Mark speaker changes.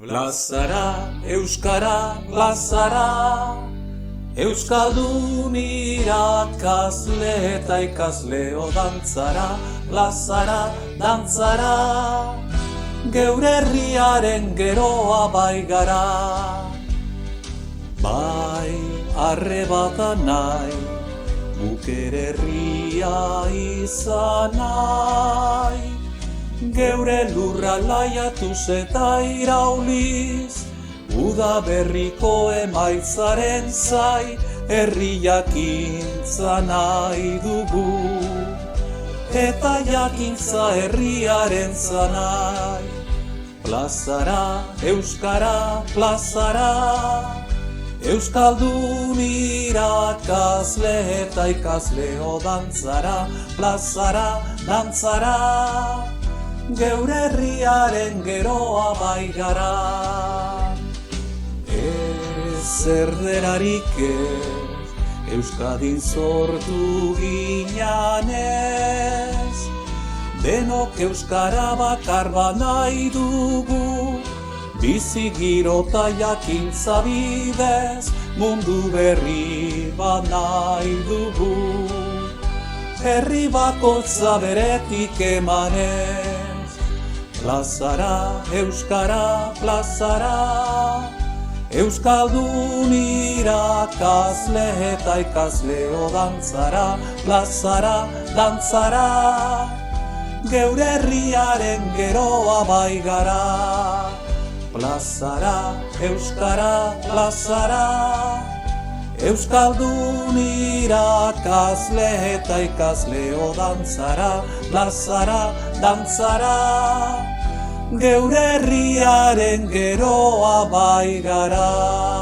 Speaker 1: Plazara, euskara, plazara, euskaldun irakasle eta ikasleo dantzara, plazara, dantzara, geure herriaren geroa bai gara. Bai, arrebata nahi, guk ere herria izan nahi, geure lurra laiatuz eta irauliz, uda berriko emaitzaren zai, herri jakintza nahi dugu, eta jakintza herriaren zanai. Plazara, euskara, plazara, euskaldun irakasle eta ikasleo dantzara, plazara, dantzara, geure herriaren geroa bai gara. Ez erderarik ez, Euskadin sortu ginanez, denok euskara bakar nahi dugu, bizi giro eta jakintza bidez, mundu berri nahi dugu. Herri bakoitza beretik emanez, plazara, euskara, plazara, euskaldun irakasle eta ikasleo dantzara, plazara, dantzara, geure herriaren geroa bai gara. Plazara, euskara, plazara, euskaldun irakasle eta ikasleo dantzara, plazara, dantzara, geure herriaren geroa bai gara.